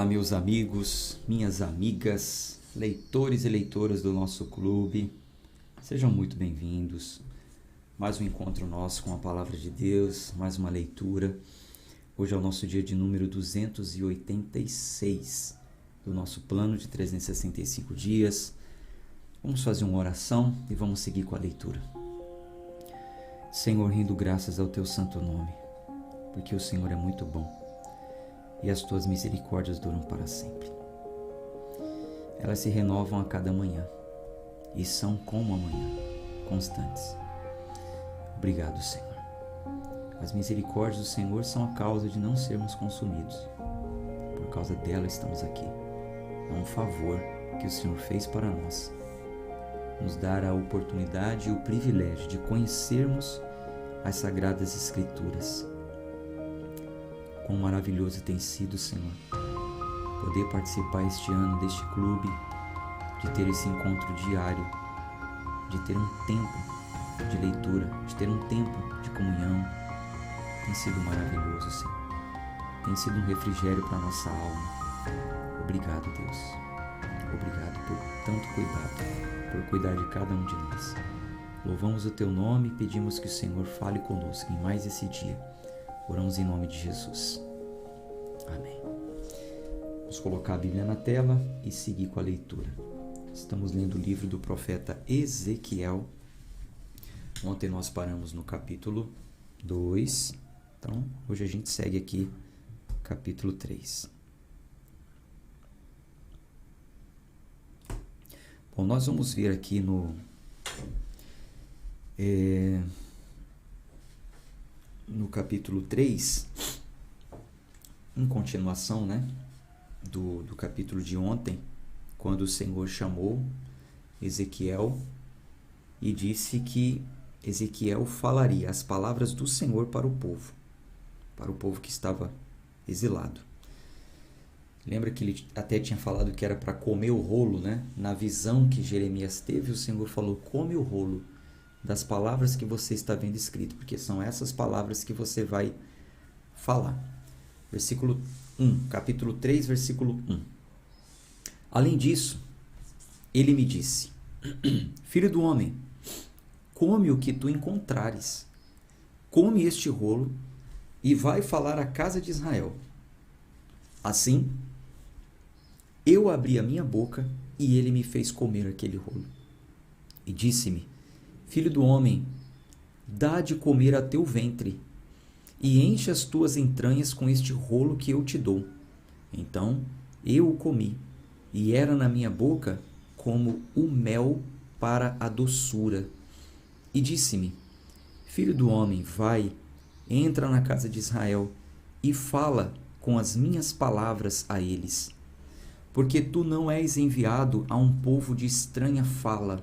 Olá, meus amigos, minhas amigas, leitores e leitoras do nosso clube, sejam muito bem-vindos. Mais um encontro nosso com a Palavra de Deus, mais uma leitura. Hoje é o nosso dia de número 286 do nosso plano de 365 dias. Vamos fazer uma oração e vamos seguir com a leitura. Senhor, rendo graças ao teu santo nome, porque o Senhor é muito bom e as tuas misericórdias duram para sempre. Elas se renovam a cada manhã e são como amanhã, constantes. Obrigado, Senhor. As misericórdias do Senhor são a causa de não sermos consumidos. Por causa dela estamos aqui. É um favor que o Senhor fez para nós. Nos dar a oportunidade e o privilégio de conhecermos as Sagradas Escrituras. Quão maravilhoso tem sido, Senhor, poder participar este ano deste clube, de ter esse encontro diário, de ter um tempo de leitura, de ter um tempo de comunhão. Tem sido maravilhoso, Senhor. Tem sido um refrigério para a nossa alma. Obrigado, Deus. Obrigado por tanto cuidado, por cuidar de cada um de nós. Louvamos o teu nome e pedimos que o Senhor fale conosco em mais esse dia. Oramos em nome de Jesus. Amém. Vamos colocar a Bíblia na tela e seguir com a leitura. Estamos lendo o livro do profeta Ezequiel. Ontem nós paramos no capítulo 2. Então, hoje a gente segue aqui capítulo 3. Bom, nós vamos ver aqui no capítulo 3, em continuação, do capítulo de ontem, quando o Senhor chamou Ezequiel e disse que Ezequiel falaria as palavras do Senhor para o povo que estava exilado. Lembra que ele até tinha falado que era para comer o rolo, Na visão que Jeremias teve, o Senhor falou: come o rolo das palavras que você está vendo escrito, porque são essas palavras que você vai falar. Versículo 1, capítulo 3, versículo 1. Além disso, ele me disse: filho do homem, come o que tu encontrares, come este rolo e vai falar à casa de Israel. Assim, eu abri a minha boca e ele me fez comer aquele rolo. E disse-me: filho do homem, dá de comer a teu ventre, e enche as tuas entranhas com este rolo que eu te dou. Então eu o comi, e era na minha boca como o mel para a doçura. E disse-me: filho do homem, vai, entra na casa de Israel, e fala com as minhas palavras a eles. Porque tu não és enviado a um povo de estranha fala,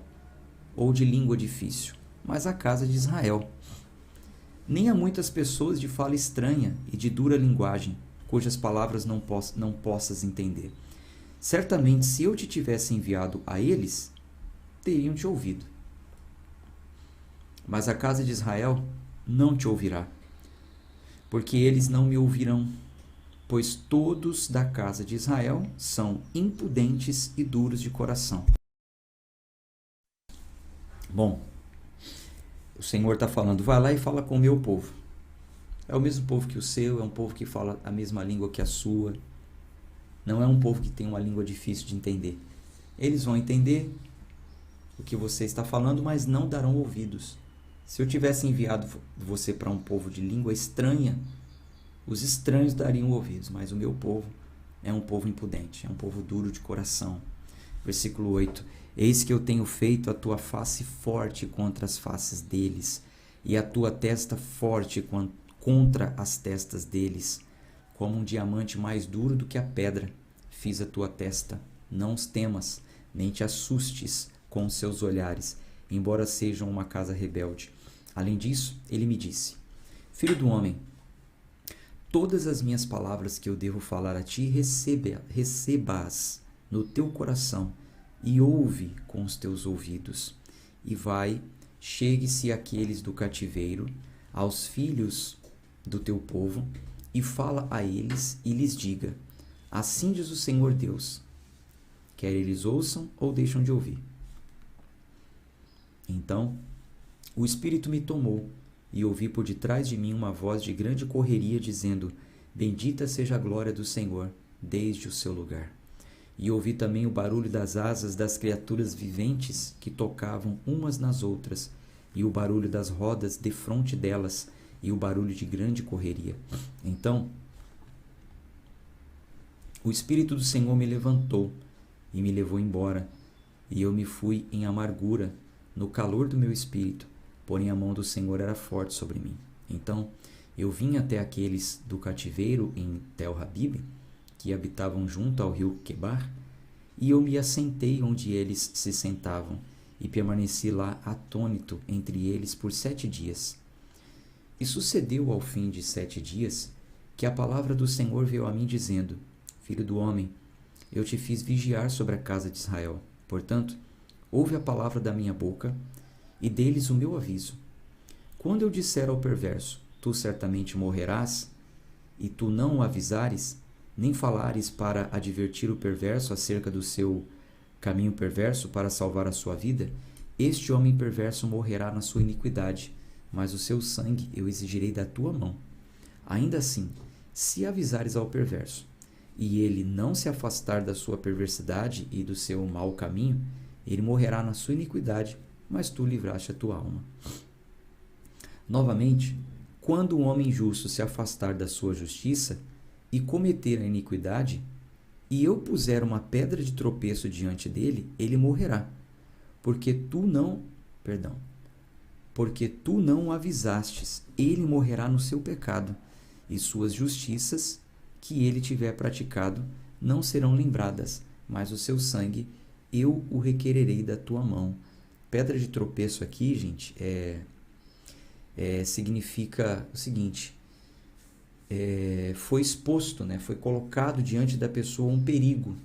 ou de língua difícil, mas a casa de Israel. Nem há muitas pessoas de fala estranha e de dura linguagem, cujas palavras não possas entender. Certamente, se eu te tivesse enviado a eles, teriam te ouvido. Mas a casa de Israel não te ouvirá, porque eles não me ouvirão, pois todos da casa de Israel são impudentes e duros de coração. Bom, o Senhor está falando: vai lá e fala com o meu povo. É o mesmo povo que o seu, é um povo que fala a mesma língua que a sua. Não é um povo que tem uma língua difícil de entender. Eles vão entender o que você está falando, mas não darão ouvidos. Se eu tivesse enviado você para um povo de língua estranha, os estranhos dariam ouvidos, mas o meu povo é um povo impudente, é um povo duro de coração. Versículo 8. Eis que eu tenho feito a tua face forte contra as faces deles, e a tua testa forte contra as testas deles. Como um diamante mais duro do que a pedra, fiz a tua testa. Não os temas, nem te assustes com os seus olhares, embora sejam uma casa rebelde. Além disso, ele me disse: filho do homem, todas as minhas palavras que eu devo falar a ti, receba-as no teu coração e ouve com os teus ouvidos. E vai, chegue-se àqueles do cativeiro, aos filhos do teu povo, e fala a eles e lhes diga: Assim diz o Senhor Deus, quer eles ouçam ou deixam de ouvir. Então o Espírito me tomou, e ouvi por detrás de mim uma voz de grande correria, dizendo: Bendita seja a glória do Senhor, desde o seu lugar. E ouvi também o barulho das asas das criaturas viventes que tocavam umas nas outras, e o barulho das rodas defronte delas, e o barulho de grande correria. Então o Espírito do Senhor me levantou e me levou embora, e eu me fui em amargura, no calor do meu espírito, porém a mão do Senhor era forte sobre mim. Então eu vim até aqueles do cativeiro em Tel-Habib, que habitavam junto ao rio Quebar, e eu me assentei onde eles se sentavam, e permaneci lá atônito entre eles por 7 dias. E sucedeu ao fim de 7 dias, que a palavra do Senhor veio a mim dizendo: Filho do homem, eu te fiz vigiar sobre a casa de Israel. Portanto, ouve a palavra da minha boca, e dê-lhes o meu aviso. Quando eu disser ao perverso: tu certamente morrerás, e tu não o avisares, nem falares para advertir o perverso acerca do seu caminho perverso para salvar a sua vida, este homem perverso morrerá na sua iniquidade, mas o seu sangue eu exigirei da tua mão. Ainda assim, se avisares ao perverso, e ele não se afastar da sua perversidade e do seu mau caminho, ele morrerá na sua iniquidade, mas tu livraste a tua alma. Novamente, quando o homem justo se afastar da sua justiça e cometer a iniquidade, e eu puser uma pedra de tropeço diante dele, ele morrerá, porque tu não o avisastes, ele morrerá no seu pecado, e suas justiças que ele tiver praticado não serão lembradas, mas o seu sangue eu o requererei da tua mão. Pedra de tropeço aqui, gente, significa o seguinte: foi exposto, né? Foi colocado diante da pessoa um perigo.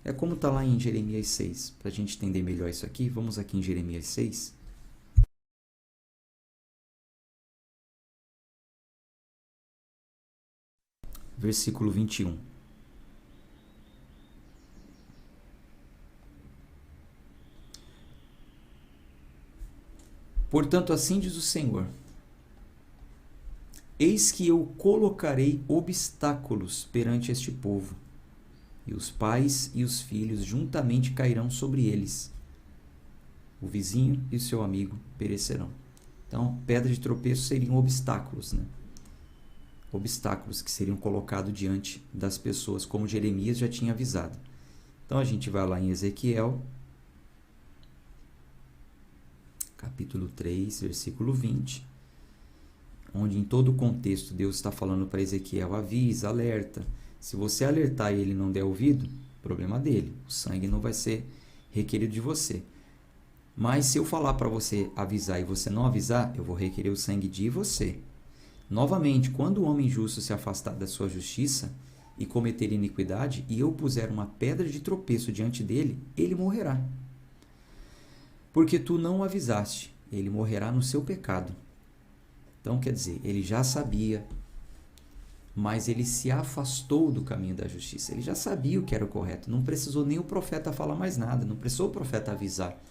É como está lá em Jeremias 6. Para a gente entender melhor isso aqui, vamos aqui em Jeremias 6. Versículo 21. Portanto, assim diz o Senhor: eis que eu colocarei obstáculos perante este povo, e os pais e os filhos juntamente cairão sobre eles. O vizinho e o seu amigo perecerão. Então, pedra de tropeço seriam obstáculos, né? Obstáculos que seriam colocados diante das pessoas, como Jeremias já tinha avisado. Então, a gente vai lá em Ezequiel, capítulo 3, versículo 20, onde em todo o contexto Deus está falando para Ezequiel: avisa, alerta. Se você alertar e ele não der ouvido, problema dele, o sangue não vai ser requerido de você. Mas se eu falar para você avisar e você não avisar, eu vou requerer o sangue de você. Novamente, quando o homem justo se afastar da sua justiça e cometer iniquidade, e eu puser uma pedra de tropeço diante dele, ele morrerá. Porque tu não o avisaste, ele morrerá no seu pecado. Então, quer dizer, ele já sabia, mas ele se afastou do caminho da justiça. Ele já sabia o que era o correto. Não precisou nem o profeta falar mais nada, não precisou o profeta avisar.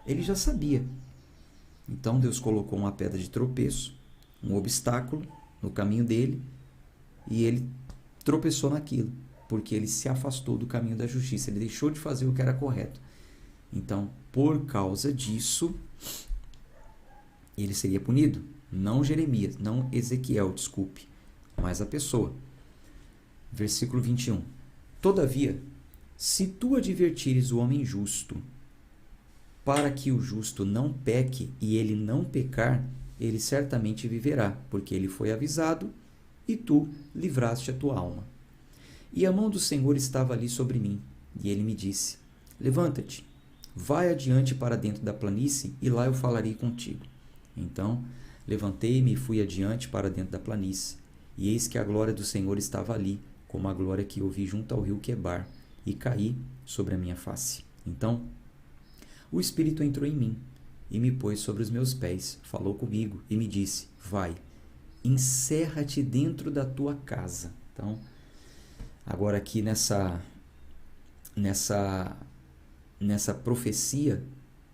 Ele já sabia. Então, Deus colocou uma pedra de tropeço, um obstáculo no caminho dele, e ele tropeçou naquilo, porque ele se afastou do caminho da justiça. Ele deixou de fazer o que era correto. Então, por causa disso, ele seria punido. Não Jeremias, não Ezequiel, desculpe, mas a pessoa. Versículo 21. Todavia, se tu advertires o homem justo, para que o justo não peque e ele não pecar, ele certamente viverá, porque ele foi avisado e tu livraste a tua alma. E a mão do Senhor estava ali sobre mim, e ele me disse: levanta-te, vai adiante para dentro da planície, e lá eu falarei contigo. Então levantei-me e fui adiante para dentro da planície, e eis que a glória do Senhor estava ali, como a glória que eu vi junto ao rio Quebar, e caí sobre a minha face. Então o Espírito entrou em mim, e me pôs sobre os meus pés, falou comigo, e me disse: vai, encerra-te dentro da tua casa. Então, Agora aqui nessa profecia,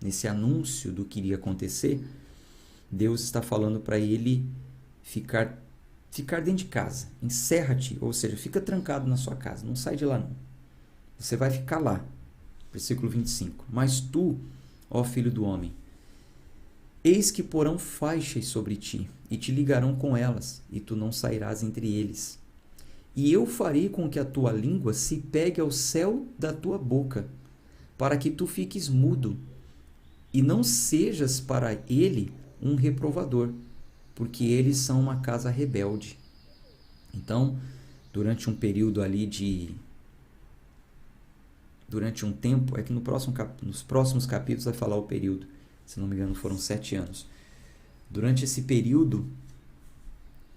nesse anúncio do que iria acontecer, Deus está falando para ele ficar dentro de casa. Encerra-te, ou seja, fica trancado na sua casa, não sai de lá não. Você vai ficar lá. Versículo 25. Mas tu, ó filho do homem, eis que porão faixas sobre ti, e te ligarão com elas, e tu não sairás entre eles. E eu farei com que a tua língua se pegue ao céu da tua boca, para que tu fiques mudo, e não sejas para ele um reprovador, porque eles são uma casa rebelde. Então, durante um período ali durante um tempo, é que nos próximos capítulos vai falar o período, se não me engano foram 7 anos. Durante esse período,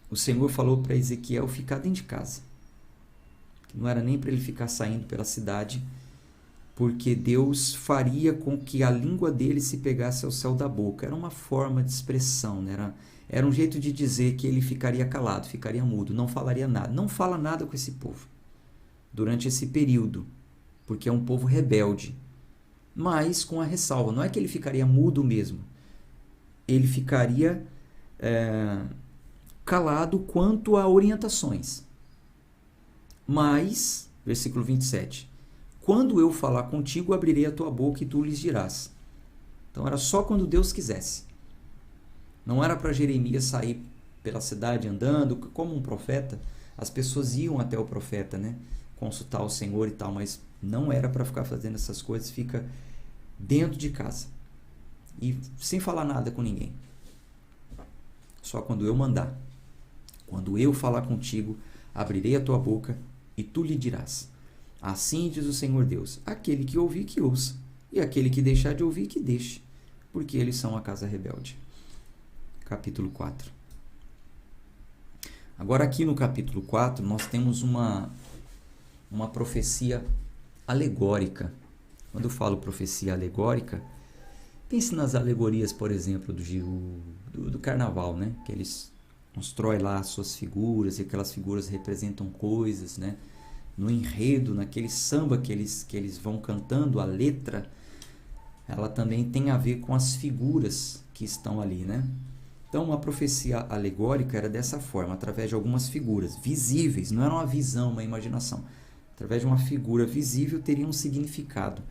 o Senhor falou para Ezequiel ficar dentro de casa. Não era nem para ele ficar saindo pela cidade, porque Deus faria com que a língua dele se pegasse ao céu da boca. Era uma forma de expressão, né? Era um jeito de dizer que ele ficaria calado, ficaria mudo, não falaria nada. Não fala nada com esse povo durante esse período, porque é um povo rebelde. Mas com a ressalva, não é que ele ficaria mudo mesmo. Ele ficaria calado quanto a orientações. Mas, versículo 27, quando eu falar contigo, abrirei a tua boca e tu lhes dirás. Então era só quando Deus quisesse. Não era para Jeremias sair pela cidade andando, como um profeta. As pessoas iam até o profeta, né? Consultar o Senhor e tal, mas não era para ficar fazendo essas coisas, fica dentro de casa. E sem falar nada com ninguém. Só quando eu mandar. Quando eu falar contigo, abrirei a tua boca e tu lhe dirás. Assim diz o Senhor Deus, aquele que ouvir, que ouça, e aquele que deixar de ouvir, que deixe, porque eles são a casa rebelde. Capítulo 4. Agora aqui no capítulo 4, nós temos uma profecia alegórica. Quando eu falo profecia alegórica, pense nas alegorias, por exemplo, do carnaval, né? Que eles constroem lá as suas figuras, e aquelas figuras representam coisas, né? No enredo, naquele samba que eles vão cantando, a letra, ela também tem a ver com as figuras que estão ali, né? Então, uma profecia alegórica era dessa forma, através de algumas figuras visíveis, não era uma visão, uma imaginação. Através de uma figura visível teria um significado.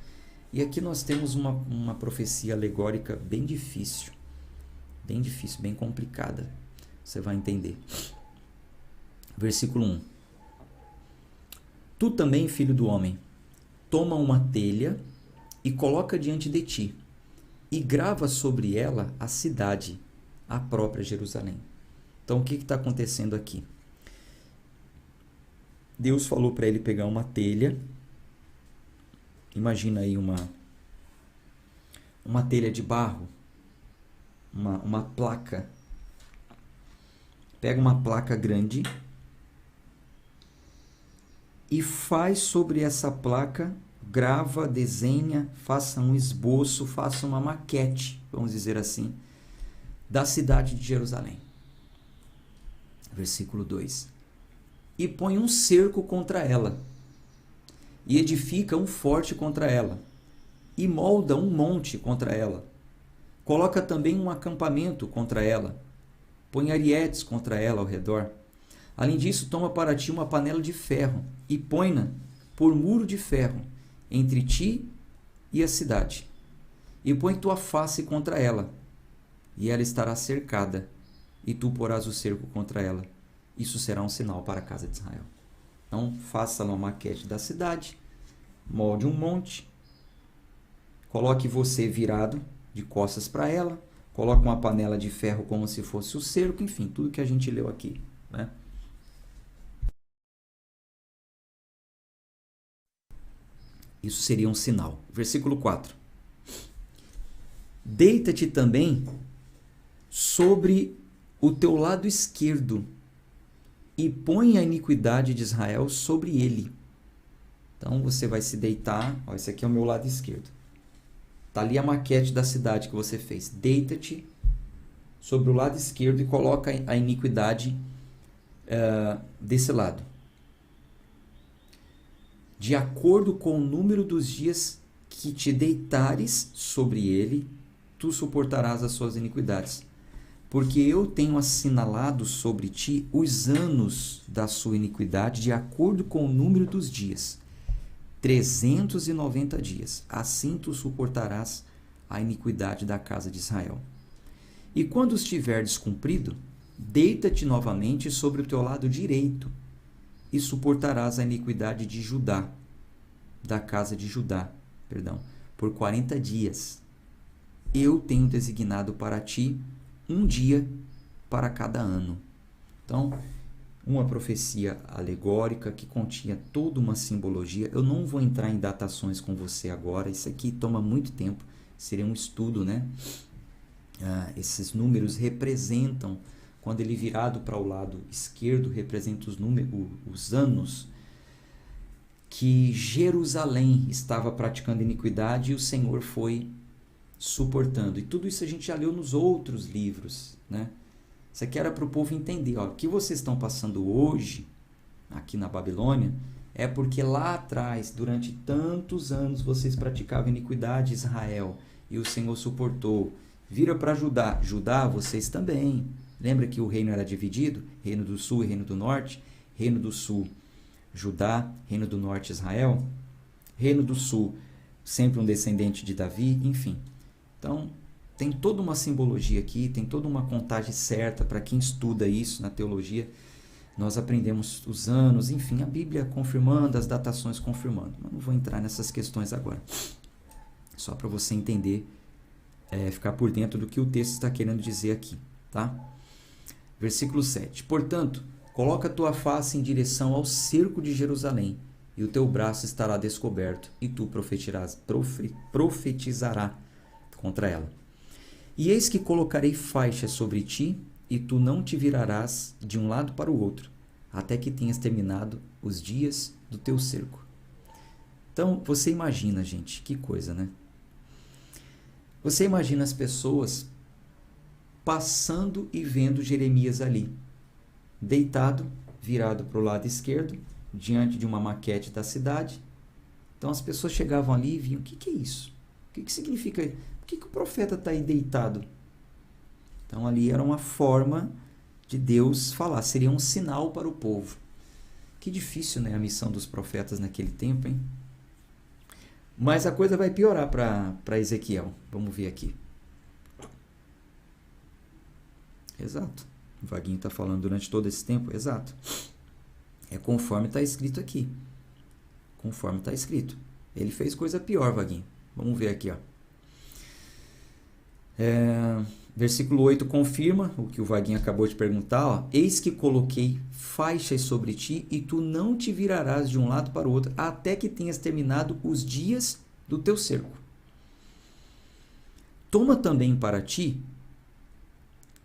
E aqui nós temos uma profecia alegórica bem difícil, bem complicada. Você vai entender. Versículo 1. Tu também, filho do homem, toma uma telha e coloca diante de ti, e grava sobre ela a cidade, a própria Jerusalém. Então, o que está acontecendo aqui? Deus falou para ele pegar uma telha. Imagina aí uma telha de barro, uma placa. Pega uma placa grande e faz sobre essa placa, grava, desenha, faça um esboço, faça uma maquete, vamos dizer assim, da cidade de Jerusalém. Versículo 2. E põe um cerco contra ela, e edifica um forte contra ela, e molda um monte contra ela. Coloca também um acampamento contra ela, põe arietes contra ela ao redor. Além disso, toma para ti uma panela de ferro, e põe-na por muro de ferro, entre ti e a cidade. E põe tua face contra ela, e ela estará cercada, e tu porás o cerco contra ela. Isso será um sinal para a casa de Israel. Então, faça uma maquete da cidade, molde um monte, coloque você virado de costas para ela, coloque uma panela de ferro como se fosse o cerco, enfim, tudo que a gente leu aqui, né? Isso seria um sinal. Versículo 4. Deita-te também sobre o teu lado esquerdo e põe a iniquidade de Israel sobre ele. Então você vai se deitar. Ó, esse aqui é o meu lado esquerdo. Está ali a maquete da cidade que você fez. Deita-te sobre o lado esquerdo e coloca a iniquidade desse lado. de acordo com o número dos dias que te deitares sobre ele, tu suportarás as suas iniquidades. Porque eu tenho assinalado sobre ti os anos da sua iniquidade, de acordo com o número dos dias, 390 dias. Assim tu suportarás a iniquidade da casa de Israel. E quando os tiveres cumprido, deita-te novamente sobre o teu lado direito, e suportarás a iniquidade de Judá, da casa de Judá, por 40 dias. Eu tenho designado para ti um dia para cada ano. Então, uma profecia alegórica que continha toda uma simbologia. Eu não vou entrar em datações com você agora, isso aqui toma muito tempo, seria um estudo, né? Esses números representam, quando ele virado para o lado esquerdo, representa os anos que Jerusalém estava praticando iniquidade e o Senhor foi suportando. E tudo isso a gente já leu nos outros livros, né? Isso aqui era para o povo entender, ó, o que vocês estão passando hoje, aqui na Babilônia, é porque lá atrás, durante tantos anos, vocês praticavam iniquidade, Israel, e o Senhor suportou. Vira para Judá. Judá, vocês também. Lembra que o reino era dividido? Reino do sul e reino do norte? Reino do sul, Judá. Reino do norte, Israel. Reino do sul, sempre um descendente de Davi, enfim. Então, tem toda uma simbologia aqui, tem toda uma contagem certa para quem estuda isso na teologia. Nós aprendemos os anos, enfim, a Bíblia confirmando, as datações confirmando. Mas não vou entrar nessas questões agora. Só para você entender, ficar por dentro do que o texto está querendo dizer aqui, tá? Versículo 7. Portanto, coloca a tua face em direção ao cerco de Jerusalém, e o teu braço estará descoberto, e tu profetizarás contra ela. E eis que colocarei faixas sobre ti, e tu não te virarás de um lado para o outro, até que tenhas terminado os dias do teu cerco. Então, você imagina, gente, que coisa, né? Você imagina as pessoas passando e vendo Jeremias ali, deitado, virado para o lado esquerdo, diante de uma maquete da cidade. Então as pessoas chegavam ali e viam, o que é isso? O que significa? Por que o profeta está aí deitado? Então ali era uma forma de Deus falar, seria um sinal para o povo. Que difícil, né, a missão dos profetas naquele tempo, hein? Mas a coisa vai piorar para Ezequiel. Vamos ver aqui. Exato. O Vaguinho está falando durante todo esse tempo. Exato. É conforme está escrito aqui. Conforme está escrito. Ele fez coisa pior, Vaguinho. Vamos ver aqui, ó. Versículo 8 confirma o que o Vaguinho acabou de perguntar. Ó. Eis que coloquei faixas sobre ti e tu não te virarás de um lado para o outro até que tenhas terminado os dias do teu cerco. Toma também para ti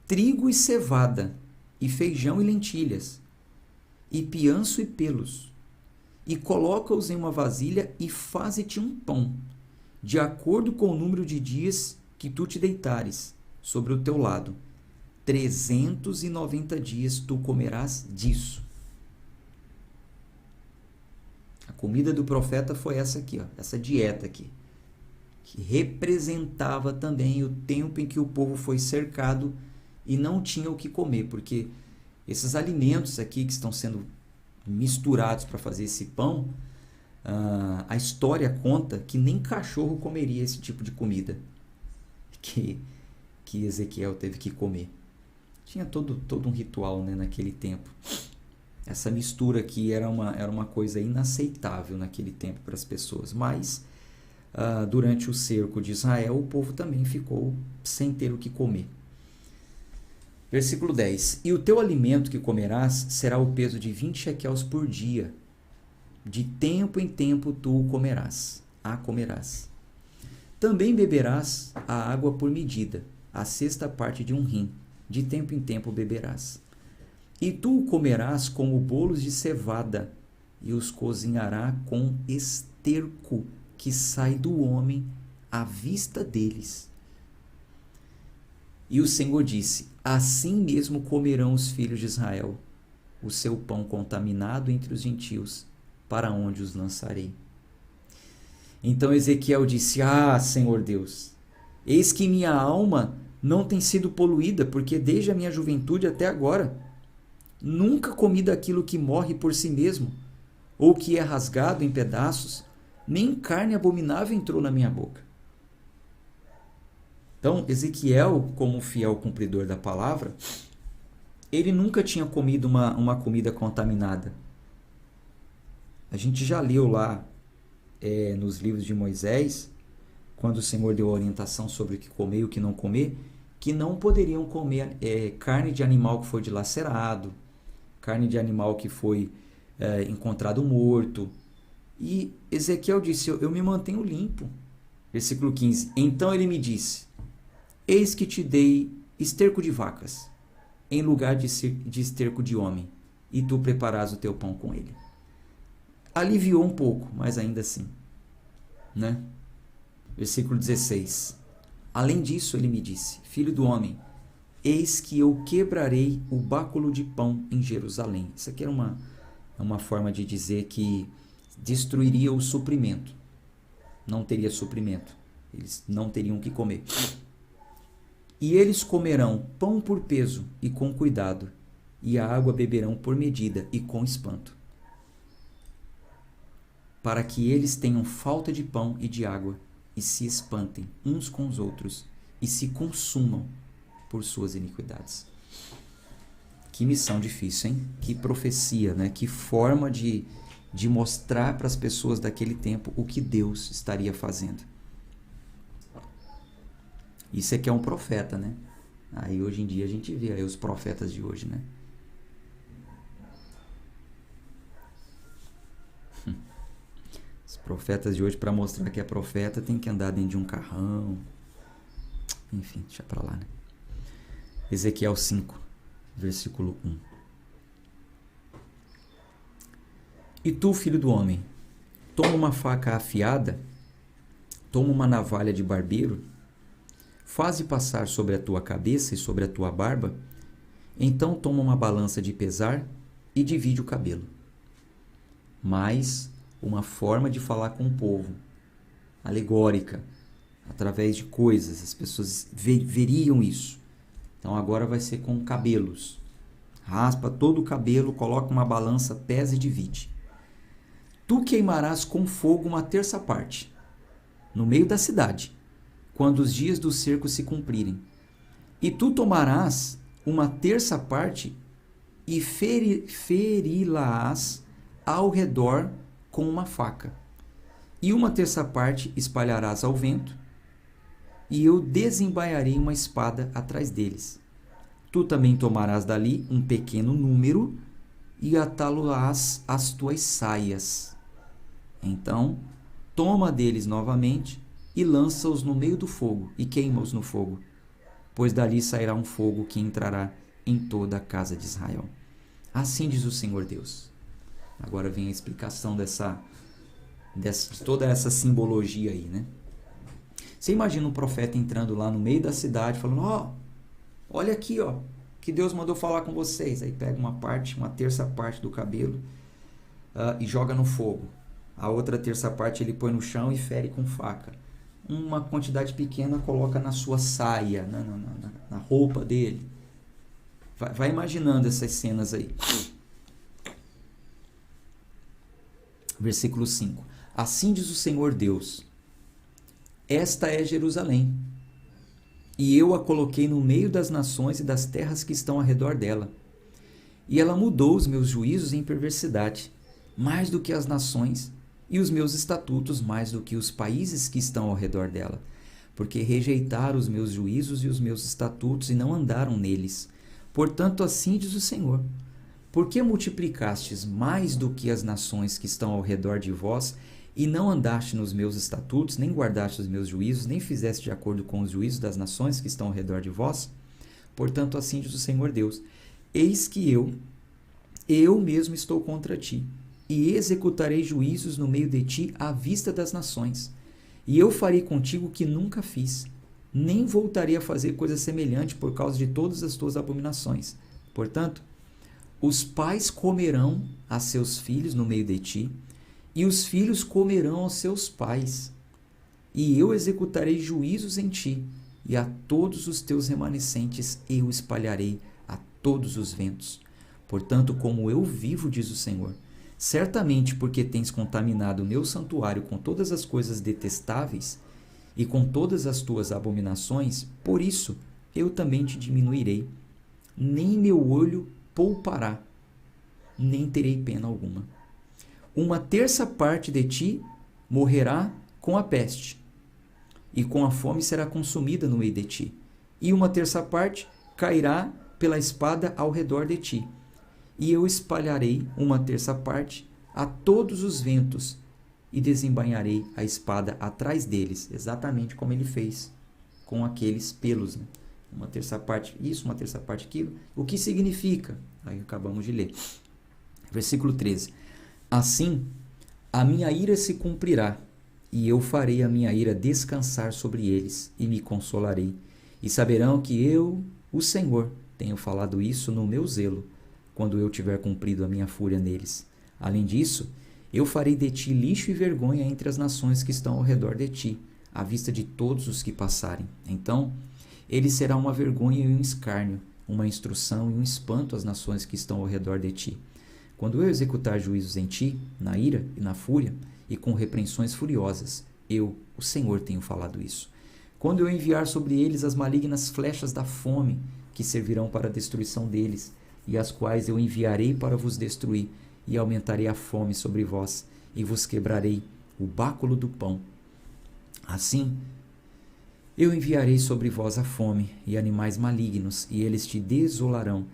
trigo e cevada, e feijão e lentilhas, e pianço e pelos, e coloca-os em uma vasilha e faze-te um pão, de acordo com o número de dias que tu te deitares sobre o teu lado. 390 dias tu comerás disso. A comida do profeta foi essa aqui, ó, essa dieta aqui, que representava também o tempo em que o povo foi cercado e não tinha o que comer, porque esses alimentos aqui que estão sendo misturados para fazer esse pão, a história conta que nem cachorro comeria esse tipo de comida que Ezequiel teve que comer. Tinha todo um ritual, né, naquele tempo. Essa mistura aqui era uma coisa inaceitável naquele tempo para as pessoas, mas durante o cerco de Israel, o povo também ficou sem ter o que comer. Versículo 10. E o teu alimento que comerás será o peso de 20 shequels por dia. De tempo em tempo tu o comerás. Também beberás a água por medida, a sexta parte de um rim. De tempo em tempo beberás. E tu o comerás como bolos de cevada, e os cozinhará com esterco que sai do homem à vista deles. E o Senhor disse, assim mesmo comerão os filhos de Israel o seu pão contaminado entre os gentios, para onde os lançarei? Então Ezequiel disse: Ah, Senhor Deus, eis que minha alma não tem sido poluída, porque desde a minha juventude até agora nunca comi daquilo que morre por si mesmo, ou que é rasgado em pedaços, nem carne abominável entrou na minha boca. Então, Ezequiel, como fiel cumpridor da palavra, ele nunca tinha comido uma comida contaminada. A gente já leu lá nos livros de Moisés, quando o Senhor deu a orientação sobre o que comer e o que não comer, que não poderiam comer carne de animal que foi dilacerado, carne de animal que foi encontrado morto. E Ezequiel disse: eu me mantenho limpo. Versículo 15. Então ele me disse: eis que te dei esterco de vacas, em lugar de esterco de homem, e tu preparás o teu pão com ele. Aliviou um pouco, mas ainda assim, né? Versículo 16. Além disso, ele me disse: filho do homem, eis que eu quebrarei o báculo de pão em Jerusalém. Isso aqui é uma forma de dizer que destruiria o suprimento. Não teria suprimento. Eles não teriam o que comer. E eles comerão pão por peso e com cuidado, e a água beberão por medida e com espanto, para que eles tenham falta de pão e de água, e se espantem uns com os outros, e se consumam por suas iniquidades. Que missão difícil, hein? Que profecia, né? Que forma de mostrar para as pessoas daquele tempo o que Deus estaria fazendo. Isso aqui é um profeta, né? Aí hoje em dia a gente vê aí os profetas de hoje, né? Os profetas de hoje, para mostrar que é profeta, tem que andar dentro de um carrão. Enfim, deixa pra lá, né? Ezequiel 5, versículo 1. E tu, filho do homem, toma uma faca afiada, toma uma navalha de barbeiro, faze passar sobre a tua cabeça e sobre a tua barba, então toma uma balança de pesar e divide o cabelo. Mas uma forma de falar com o povo, alegórica, através de coisas, as pessoas veriam isso. Então agora vai ser com cabelos. Raspa todo o cabelo, coloca uma balança, pesa e divide. Tu queimarás com fogo uma terça parte, no meio da cidade, quando os dias do cerco se cumprirem. E tu tomarás uma terça parte e feri-la-ás ao redor com uma faca. E uma terça parte espalharás ao vento, e eu desembaiarei uma espada atrás deles. Tu também tomarás dali um pequeno número e atá-lo-ás às tuas saias. Então, toma deles novamente e lança-os no meio do fogo e queima-os no fogo, pois dali sairá um fogo que entrará em toda a casa de Israel. Assim diz o Senhor Deus. Agora vem a explicação de toda essa simbologia aí, né? Você imagina um profeta entrando lá no meio da cidade, falando: olha aqui, que Deus mandou falar com vocês. Aí pega uma terça parte do cabelo e joga no fogo. A outra terça parte ele põe no chão e fere com faca. Uma quantidade pequena coloca na sua saia, na roupa dele. Vai imaginando essas cenas aí. Versículo 5. Assim diz o Senhor Deus: esta é Jerusalém, e eu a coloquei no meio das nações e das terras que estão ao redor dela. E ela mudou os meus juízos em perversidade, mais do que as nações, e os meus estatutos mais do que os países que estão ao redor dela, porque rejeitaram os meus juízos e os meus estatutos e não andaram neles. Portanto, assim diz o Senhor: por que multiplicastes mais do que as nações que estão ao redor de vós, e não andaste nos meus estatutos, nem guardaste os meus juízos, nem fizeste de acordo com os juízos das nações que estão ao redor de vós? Portanto, assim diz o Senhor Deus: eis que eu mesmo estou contra ti, e executarei juízos no meio de ti à vista das nações. E eu farei contigo o que nunca fiz, nem voltarei a fazer coisa semelhante por causa de todas as tuas abominações. Portanto, os pais comerão a seus filhos no meio de ti, e os filhos comerão aos seus pais. E eu executarei juízos em ti, e a todos os teus remanescentes eu espalharei a todos os ventos. Portanto, como eu vivo, diz o Senhor, certamente porque tens contaminado o meu santuário com todas as coisas detestáveis e com todas as tuas abominações, por isso eu também te diminuirei. Nem meu olho poupará, nem terei pena alguma. 1/3 parte de ti morrerá com a peste, e com a fome será consumida no meio de ti. E 1/3 parte cairá pela espada ao redor de ti. E eu espalharei 1/3 parte a todos os ventos, e desembainharei a espada atrás deles, exatamente como ele fez com aqueles pelos, né? 1/3 parte isso, 1/3 parte aquilo. O que significa? Aí acabamos de ler. Versículo 13. Assim, a minha ira se cumprirá, e eu farei a minha ira descansar sobre eles, e me consolarei. E saberão que eu, o Senhor, tenho falado isso no meu zelo, quando eu tiver cumprido a minha fúria neles. Além disso, eu farei de ti lixo e vergonha entre as nações que estão ao redor de ti, à vista de todos os que passarem. Então, ele será uma vergonha e um escárnio, uma instrução e um espanto às nações que estão ao redor de ti. Quando eu executar juízos em ti, na ira e na fúria, e com repreensões furiosas, eu, o Senhor, tenho falado isso. Quando eu enviar sobre eles as malignas flechas da fome, que servirão para a destruição deles, e as quais eu enviarei para vos destruir, e aumentarei a fome sobre vós, e vos quebrarei o báculo do pão. Assim, eu enviarei sobre vós a fome e animais malignos, e eles te desolarão,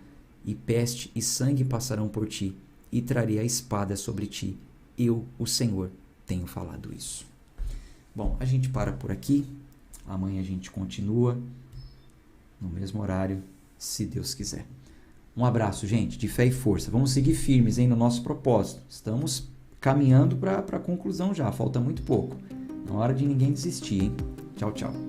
e peste e sangue passarão por ti, e trarei a espada sobre ti. Eu, o Senhor, tenho falado isso. Bom, a gente para por aqui. Amanhã a gente continua no mesmo horário, se Deus quiser. Um abraço, gente, de fé e força. Vamos seguir firmes, hein, no nosso propósito. Estamos caminhando para a conclusão já, falta muito pouco. Não é hora de ninguém desistir, hein? Tchau, tchau.